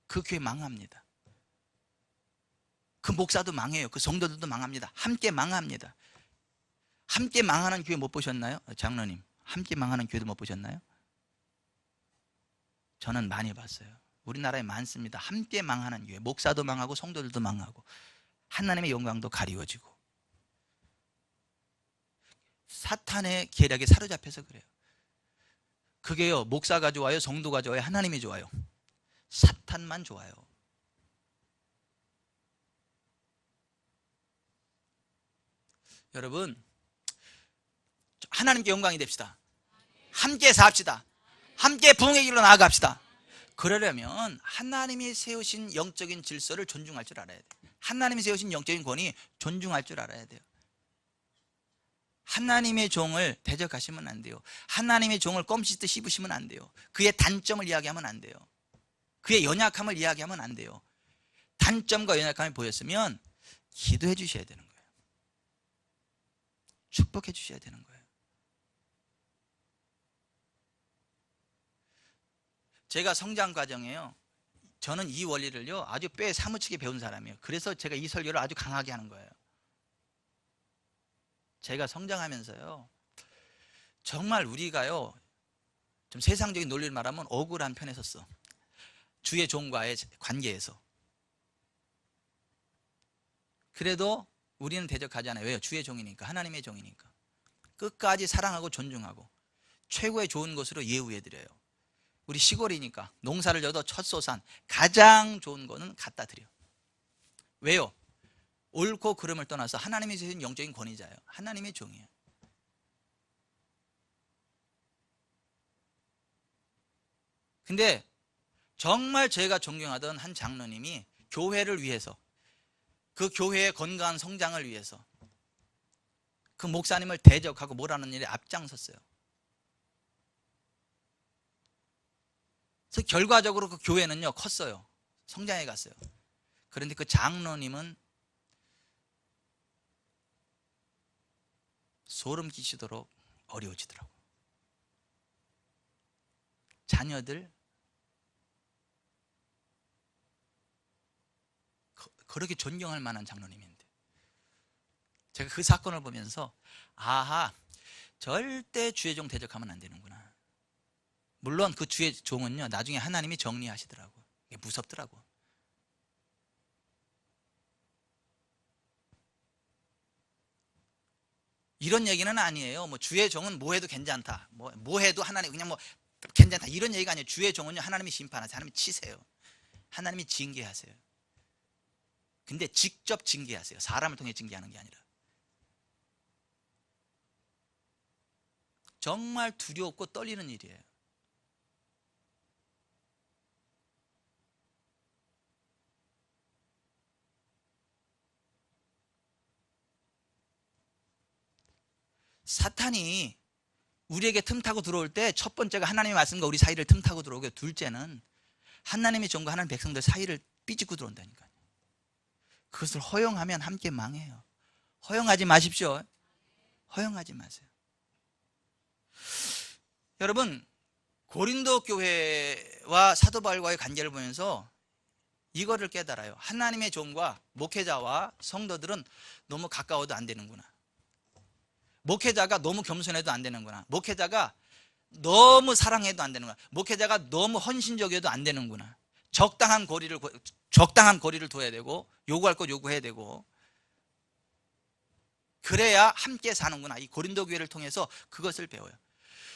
그 교회 망합니다. 그 목사도 망해요. 그 성도들도 망합니다. 함께 망합니다. 함께 망하는 교회 못 보셨나요? 장로님 함께 망하는 교회도 못 보셨나요? 저는 많이 봤어요. 우리나라에 많습니다. 함께 망하는 교회, 목사도 망하고 성도들도 망하고 하나님의 영광도 가리워지고, 사탄의 계략에 사로잡혀서 그래요. 그게요 목사가 좋아요, 성도가 좋아요, 하나님이 좋아요? 사탄만 좋아요. 여러분 하나님께 영광이 됩시다. 함께 삽시다. 함께 부흥의 길로 나아갑시다. 그러려면 하나님이 세우신 영적인 질서를 존중할 줄 알아야 돼요. 하나님이 세우신 영적인 권위 존중할 줄 알아야 돼요. 하나님의 종을 대적하시면 안 돼요. 하나님의 종을 껌씹듯 씹으시면 안 돼요. 그의 단점을 이야기하면 안 돼요. 그의 연약함을 이야기하면 안 돼요. 단점과 연약함이 보였으면 기도해 주셔야 되는 거예요. 축복해 주셔야 되는 거예요. 제가 성장 과정에요, 저는 이 원리를요 아주 뼈에 사무치게 배운 사람이에요. 그래서 제가 이 설교를 아주 강하게 하는 거예요. 제가 성장하면서요, 정말 우리가요 좀 세상적인 논리를 말하면 억울한 편에 섰어. 주의 종과의 관계에서. 그래도 우리는 대적하지 않아요. 왜요? 주의 종이니까, 하나님의 종이니까. 끝까지 사랑하고 존중하고 최고의 좋은 것으로 예우해드려요. 우리 시골이니까 농사를 져도 첫 소산 가장 좋은 거는 갖다 드려. 왜요? 옳고 그름을 떠나서 하나님이 주신 영적인 권위자예요. 하나님의 종이에요. 근데 정말 제가 존경하던 한 장로님이 교회를 위해서, 그 교회의 건강한 성장을 위해서 그 목사님을 대적하고 몰아넣는 일에 앞장섰어요. 그래서 결과적으로 그 교회는요 컸어요. 성장해 갔어요. 그런데 그 장로님은 소름 끼치도록 어려워지더라고요. 자녀들 그렇게 존경할 만한 장로님인데, 제가 그 사건을 보면서 아하, 절대 주의 종 대적하면 안 되는구나. 물론 그 주의 종은요 나중에 하나님이 정리하시더라고. 이게 무섭더라고. 이런 얘기는 아니에요. 뭐 주의 종은 뭐 해도 괜찮다, 뭐 해도 하나님 그냥 뭐 괜찮다, 이런 얘기가 아니에요. 주의 종은요 하나님이 심판하세요. 하나님이 치세요. 하나님이 징계하세요. 근데 직접 징계하세요. 사람을 통해 징계하는 게 아니라. 정말 두렵고 떨리는 일이에요. 사탄이 우리에게 틈타고 들어올 때 첫 번째가 하나님의 말씀과 우리 사이를 틈타고 들어오고, 둘째는 하나님의 종과 하나님의 백성들 사이를 삐집고 들어온다니까요. 그것을 허용하면 함께 망해요. 허용하지 마십시오. 허용하지 마세요. 여러분, 고린도 교회와 사도 바울과의 관계를 보면서 이거를 깨달아요. 하나님의 종과 목회자와 성도들은 너무 가까워도 안 되는구나. 목회자가 너무 겸손해도 안 되는구나. 목회자가 너무 사랑해도 안 되는구나. 목회자가 너무 헌신적이어도 안 되는구나. 적당한 거리를 둬야 되고, 요구할 것 요구해야 되고, 그래야 함께 사는구나. 이 고린도 교회를 통해서 그것을 배워요.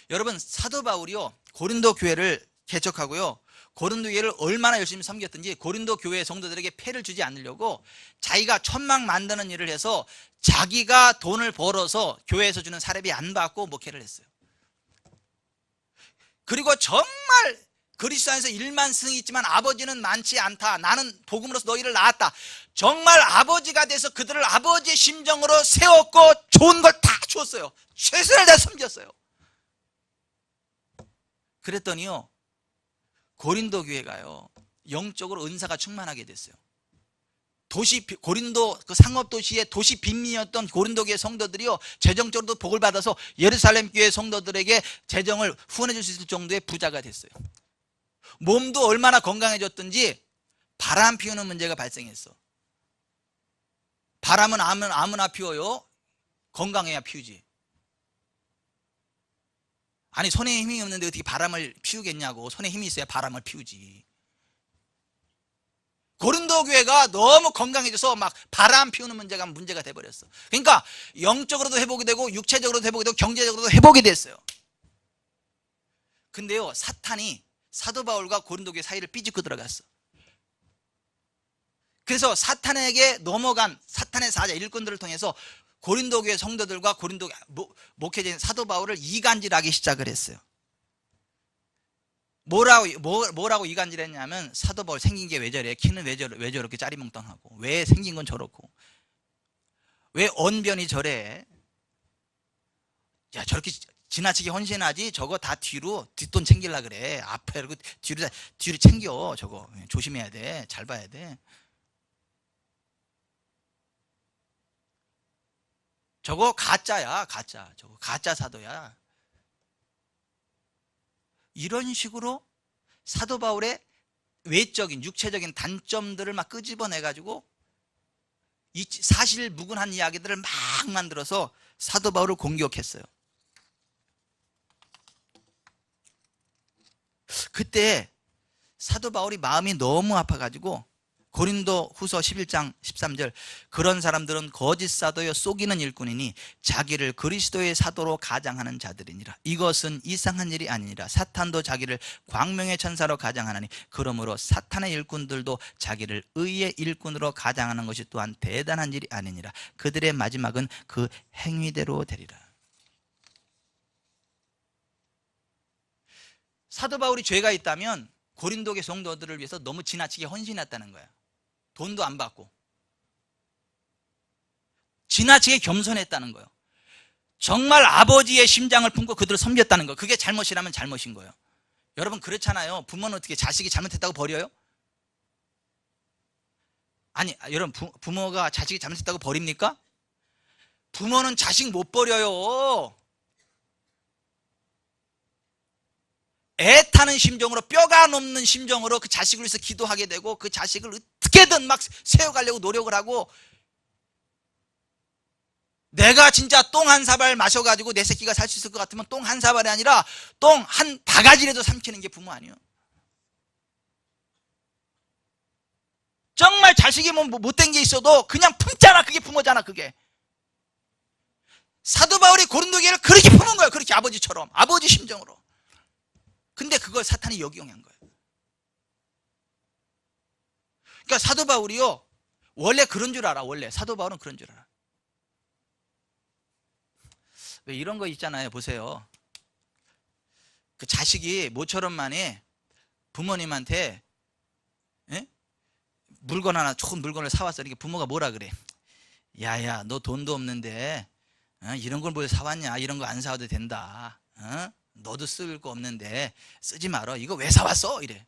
여러분, 사도 바울이요 고린도 교회를 개척하고요, 고린도 교회를 얼마나 열심히 섬겼든지 고린도 교회 성도들에게 폐를 주지 않으려고 자기가 천막 만드는 일을 해서 자기가 돈을 벌어서 교회에서 주는 사례비 안 받고 목회를 했어요. 그리고 정말 그리스도 안에서 1만 승이 있지만 아버지는 많지 않다. 나는 복음으로서 너희를 낳았다. 정말 아버지가 돼서 그들을 아버지의 심정으로 세웠고 좋은 걸 다 주었어요. 최선을 다 섬겼어요. 그랬더니요 고린도 교회가요 영적으로 은사가 충만하게 됐어요. 고린도 그 상업 도시의 도시 빈민이었던 고린도 교회 성도들이요 재정적으로도 복을 받아서 예루살렘 교회 성도들에게 재정을 후원해 줄 수 있을 정도의 부자가 됐어요. 몸도 얼마나 건강해졌든지 바람 피우는 문제가 발생했어. 바람은 아무나 피워요? 건강해야 피우지. 아니 손에 힘이 없는데 어떻게 바람을 피우겠냐고. 손에 힘이 있어야 바람을 피우지. 고린도 교회가 너무 건강해져서 막 바람 피우는 문제가 돼버렸어. 그러니까 영적으로도 회복이 되고 육체적으로도 회복이 되고 경제적으로도 회복이 됐어요. 근데요 사탄이 사도 바울과 고린도 교회 사이를 삐집고 들어갔어. 그래서 사탄에게 넘어간 사탄의 사자 일꾼들을 통해서 고린도 교회 성도들과 고린도 목회자인 사도 바울을 이간질하기 시작을 했어요. 뭐라고 이간질했냐면 사도 바울 생긴 게 왜 저래? 키는 왜 저렇게 짜리몽땅하고? 왜 생긴 건 저렇고? 왜 언변이 저래? 야, 저렇게 지나치게 헌신하지 저거 다 뒤로 뒷돈 챙기려고 그래. 앞에 이러고 뒤로 챙겨. 저거 조심해야 돼. 잘 봐야 돼. 저거 가짜야. 가짜. 저거 가짜 사도야. 이런 식으로 사도 바울의 외적인 육체적인 단점들을 막 끄집어내 가지고 이 사실 무근한 이야기들을 막 만들어서 사도 바울을 공격했어요. 그때 사도 바울이 마음이 너무 아파가지고 고린도 후서 11장 13절 그런 사람들은 거짓 사도여 속이는 일꾼이니 자기를 그리스도의 사도로 가장하는 자들이니라. 이것은 이상한 일이 아니니라. 사탄도 자기를 광명의 천사로 가장하나니 그러므로 사탄의 일꾼들도 자기를 의의 일꾼으로 가장하는 것이 또한 대단한 일이 아니니라. 그들의 마지막은 그 행위대로 되리라. 사도 바울이 죄가 있다면 고린도의 성도들을 위해서 너무 지나치게 헌신했다는 거야. 돈도 안 받고 지나치게 겸손했다는 거예요. 정말 아버지의 심장을 품고 그들을 섬겼다는 거. 그게 잘못이라면 잘못인 거예요. 여러분 그렇잖아요. 부모는 어떻게 자식이 잘못했다고 버려요? 아니 여러분 부모가 자식이 잘못했다고 버립니까? 부모는 자식 못 버려요. 애타는 심정으로 뼈가 녹는 심정으로 그 자식을 위해서 기도하게 되고 그 자식을 어떻게든 막 세워가려고 노력을 하고 내가 진짜 똥 한 사발 마셔가지고 내 새끼가 살 수 있을 것 같으면 똥 한 사발이 아니라 똥 한 바가지라도 삼키는 게 부모 아니에요? 정말 자식이 뭐 못된 게 있어도 그냥 품잖아. 그게 부모잖아. 그게 사도 바울이 고린도 교회를 그렇게 품은 거예요. 그렇게 아버지처럼 아버지 심정으로. 근데 그걸 사탄이 역이용한 거예요. 그러니까 사도 바울이요 원래 그런 줄 알아. 원래 사도 바울은 그런 줄 알아. 왜 이런 거 있잖아요. 보세요. 그 자식이 모처럼 만에 부모님한테 물건 하나 좋은 물건을 사왔어. 이렇게 부모가 뭐라 그래? 야야 너 돈도 없는데 이런 걸 뭘 사왔냐? 이런 거 안 사와도 된다. 너도 쓸 거 없는데 쓰지 말어. 이거 왜 사왔어? 이래.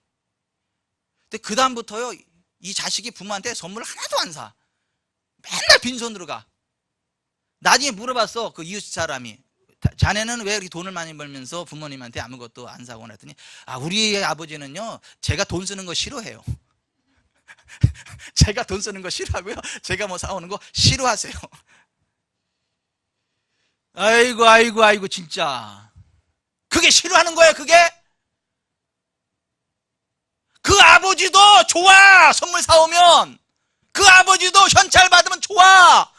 근데 그 다음부터요 이 자식이 부모한테 선물 하나도 안 사. 맨날 빈손으로 가. 나중에 물어봤어. 그 이웃 사람이 자네는 왜 이렇게 돈을 많이 벌면서 부모님한테 아무것도 안 사고 그랬더니 우리 아버지는요 제가 돈 쓰는 거 싫어해요. 제가 돈 쓰는 거 싫어하고요 제가 뭐 사오는 거 싫어하세요. 아이고 진짜 그게 싫어하는 거예요. 그게 그 아버지도 좋아. 선물 사오면 그 아버지도 현찰 받으면 좋아.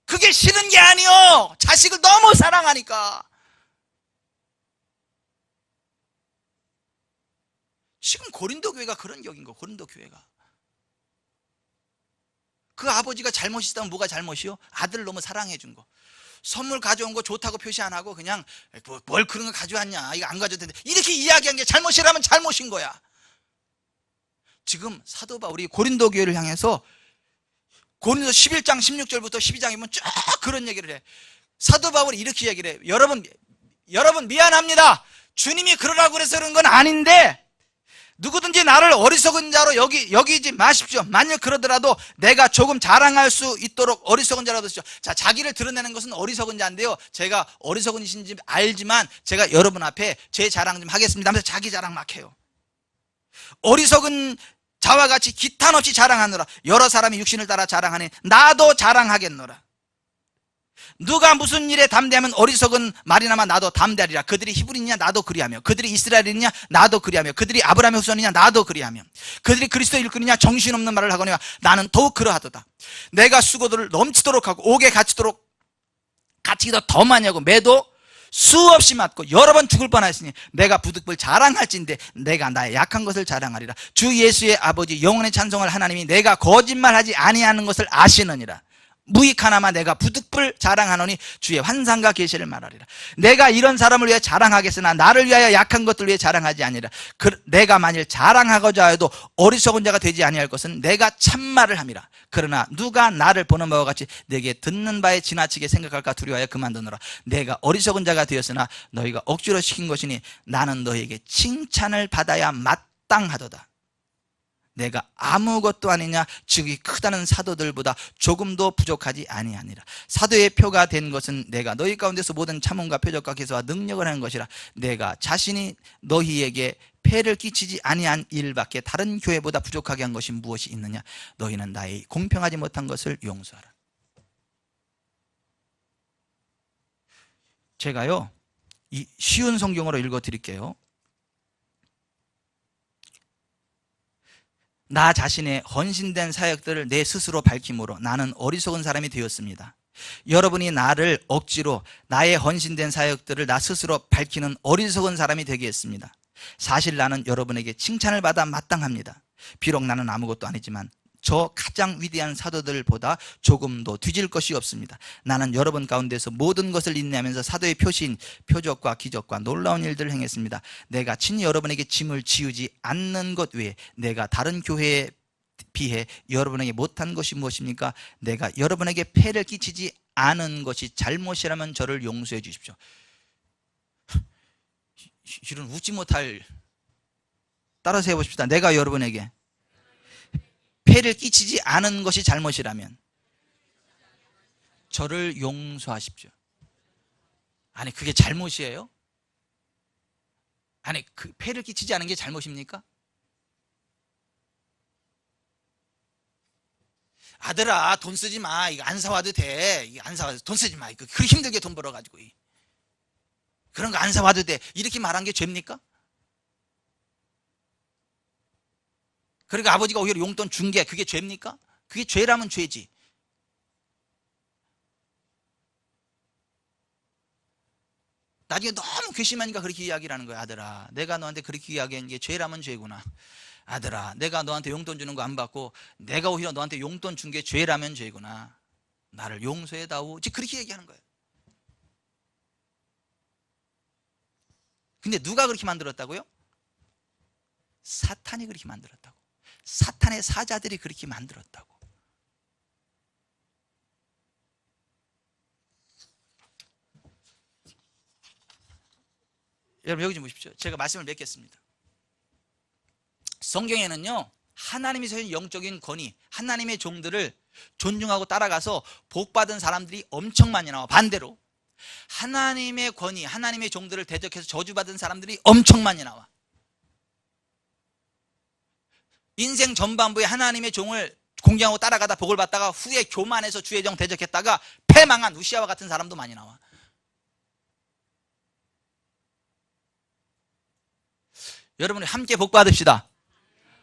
그게 싫은 게 아니요. 자식을 너무 사랑하니까. 지금 고린도 교회가 그런 격인 거. 고린도 교회가 그 아버지가 잘못이 있다면 뭐가 잘못이요? 아들을 너무 사랑해 준 거. 선물 가져온 거 좋다고 표시 안 하고 그냥 뭘 그런 거 가져왔냐, 이거 안 가져도 되는데 이렇게 이야기한 게 잘못이라면 잘못인 거야. 지금 사도 바울이 고린도 교회를 향해서 고린도 11장 16절부터 12장에 보면 쫙 그런 얘기를 해. 사도 바울이 이렇게 얘기를 해. 여러분 미안합니다. 주님이 그러라고 그래서 그런 건 아닌데 누구든지 나를 어리석은 자로 여기지 마십시오. 만약 그러더라도 내가 조금 자랑할 수 있도록 어리석은 자라도 쓰죠. 자, 자기를 드러내는 것은 어리석은 자인데요. 제가 어리석은이신지 알지만 제가 여러분 앞에 제 자랑 좀 하겠습니다 하면서 자기 자랑 막 해요. 어리석은 자와 같이 기탄 없이 자랑하노라. 여러 사람이 육신을 따라 자랑하니 나도 자랑하겠노라. 누가 무슨 일에 담대하면 어리석은 말이나마 나도 담대하리라. 그들이 히브리냐 나도 그리하며 그들이 이스라엘이냐 나도 그리하며 그들이 아브라함의 후손이냐 나도 그리하며 그들이 그리스도 일꾼이냐 정신없는 말을 하거니와 나는 더욱 그러하도다. 내가 수고들을 넘치도록 하고 옥에 갇히기도 더 많이 하고 매도 수없이 맞고 여러 번 죽을 뻔하였으니 내가 부득불 자랑할진대 내가 나의 약한 것을 자랑하리라. 주 예수의 아버지 영원의 찬송할 하나님이 내가 거짓말하지 아니하는 것을 아시느니라. 무익 하나마 내가 부득불 자랑하노니 주의 환상과 계시를 말하리라. 내가 이런 사람을 위해 자랑하겠으나 나를 위하여 약한 것들 위해 자랑하지 아니라. 내가 만일 자랑하고자 해도 어리석은 자가 되지 아니할 것은 내가 참말을 함이라. 그러나 누가 나를 보는 바와 같이 내게 듣는 바에 지나치게 생각할까 두려워하여 그만두노라. 내가 어리석은 자가 되었으나 너희가 억지로 시킨 것이니 나는 너희에게 칭찬을 받아야 마땅하도다. 내가 아무것도 아니냐 즉이 크다는 사도들보다 조금도 부족하지 아니하니라. 사도의 표가 된 것은 내가 너희 가운데서 모든 참음과 표적과 기사와 능력을 하는 것이라. 내가 자신이 너희에게 폐를 끼치지 아니한 일밖에 다른 교회보다 부족하게 한 것이 무엇이 있느냐. 너희는 나의 공평하지 못한 것을 용서하라. 제가요 이 쉬운 성경으로 읽어 드릴게요. 나 자신의 헌신된 사역들을 내 스스로 밝힘으로 나는 어리석은 사람이 되었습니다. 여러분이 나를 억지로 나의 헌신된 사역들을 나 스스로 밝히는 어리석은 사람이 되게 했습니다. 사실 나는 여러분에게 칭찬을 받아 마땅합니다. 비록 나는 아무것도 아니지만 저 가장 위대한 사도들보다 조금도 뒤질 것이 없습니다. 나는 여러분 가운데서 모든 것을 인내하면서 사도의 표시인 표적과 기적과 놀라운 일들을 행했습니다. 내가 친히 여러분에게 짐을 지우지 않는 것 외에 내가 다른 교회에 비해 여러분에게 못한 것이 무엇입니까? 내가 여러분에게 폐를 끼치지 않은 것이 잘못이라면 저를 용서해 주십시오. 이런 웃지 못할, 따라서 해보십시다. 내가 여러분에게 폐를 끼치지 않은 것이 잘못이라면 저를 용서하십시오. 아니 그게 잘못이에요? 아니 그 폐를 끼치지 않은 게 잘못입니까? 아들아 돈 쓰지 마. 이거 안 사와도 돼. 이거 안 사와도 돈 쓰지 마. 이거 그렇게 힘들게 돈 벌어가지고 그런 거 안 사와도 돼. 이렇게 말한 게 죄입니까? 그러니까 아버지가 오히려 용돈 준 게 그게 죄입니까? 그게 죄라면 죄지. 나중에 너무 괘씸하니까 그렇게 이야기를 하는 거야. 아들아 내가 너한테 그렇게 이야기한 게 죄라면 죄구나. 아들아 내가 너한테 용돈 주는 거 안 받고 내가 오히려 너한테 용돈 준 게 죄라면 죄구나. 나를 용서해다오. 이제 그렇게 얘기하는 거예요. 근데 누가 그렇게 만들었다고요? 사탄이 그렇게 만들었다고. 사탄의 사자들이 그렇게 만들었다고. 여러분 여기 좀 보십시오. 제가 말씀을 맺겠습니다. 성경에는요 하나님이 주신 영적인 권위, 하나님의 종들을 존중하고 따라가서 복받은 사람들이 엄청 많이 나와. 반대로 하나님의 권위, 하나님의 종들을 대적해서 저주받은 사람들이 엄청 많이 나와. 인생 전반부에 하나님의 종을 공경하고 따라가다 복을 받다가 후에 교만해서 주의 종 대적했다가 패망한 우시아와 같은 사람도 많이 나와. 여러분이 함께 복 받읍시다.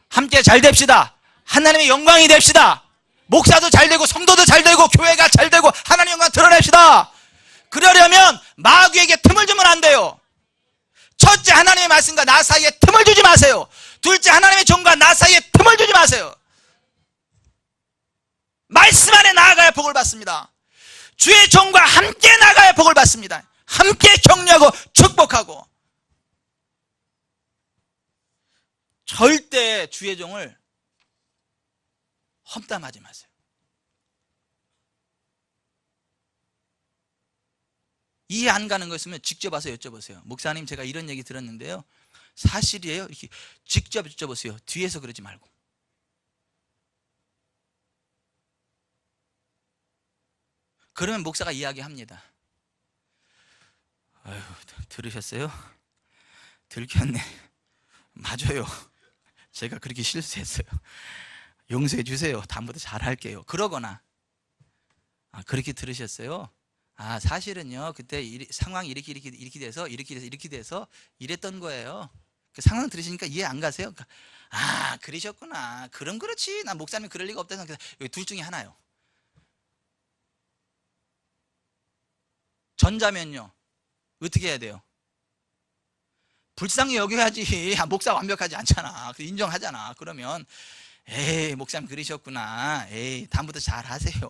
함께 잘 됩시다. 하나님의 영광이 됩시다. 목사도 잘 되고 성도도 잘 되고 교회가 잘 되고 하나님의 영광 드러냅시다. 그러려면 마귀에게 틈을 주면 안 돼요. 첫째 하나님의 말씀과 나 사이에 틈을 주지 마세요. 둘째 하나님의 종과 나 사이에 틈을 주지 마세요. 말씀 안에 나아가야 복을 받습니다. 주의 종과 함께 나가야 복을 받습니다. 함께 격려하고 축복하고. 절대 주의 종을 험담하지 마세요. 이해 안 가는 거 있으면 직접 와서 여쭤보세요. 목사님 제가 이런 얘기 들었는데요 사실이에요? 이렇게 직접 여쭤보세요. 뒤에서 그러지 말고. 그러면 목사가 이야기합니다. 아유 들으셨어요? 들켰네. 맞아요. 제가 그렇게 실수했어요. 용서해 주세요. 다음부터 잘할게요. 그러거나 그렇게 들으셨어요? 사실은요 그때 상황이 이렇게 돼서 이랬던 거예요. 그 상황 들으시니까 이해 안 가세요? 그러셨구나. 그럼 그렇지. 난 목사님 그럴 리가 없다 생각해서. 여기 둘 중에 하나요. 전자면요 어떻게 해야 돼요? 불쌍히 여겨야지. 목사 완벽하지 않잖아. 인정하잖아. 그러면 에이 목사님 그러셨구나. 에이 다음부터 잘 하세요.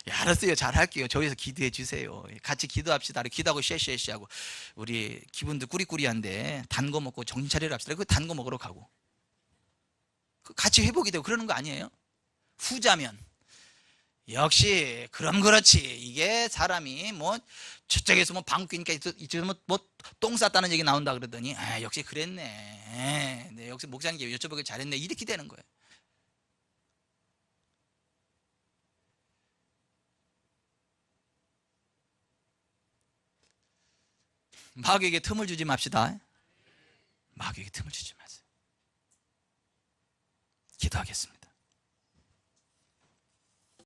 알았어요. 잘할게요. 저기서 기도해 주세요. 같이 기도합시다. 기도하고 쉐쉐쉐하고 우리 기분도 꾸리꾸리한데 단 거 먹고 정신 차리러 합시다. 그 단 거 먹으러 가고 같이 회복이 되고 그러는 거 아니에요? 후자면 역시 그럼 그렇지. 이게 사람이 뭐 저쪽에서 뭐 방귀 뀌니까 이제 뭐똥 쌌다는 얘기 나온다 그러더니 역시 그랬네. 네, 역시 목사님께 여쭤보길 잘했네. 이렇게 되는 거예요. 마귀에게 틈을 주지 맙시다. 마귀에게 틈을 주지 마세요. 기도하겠습니다.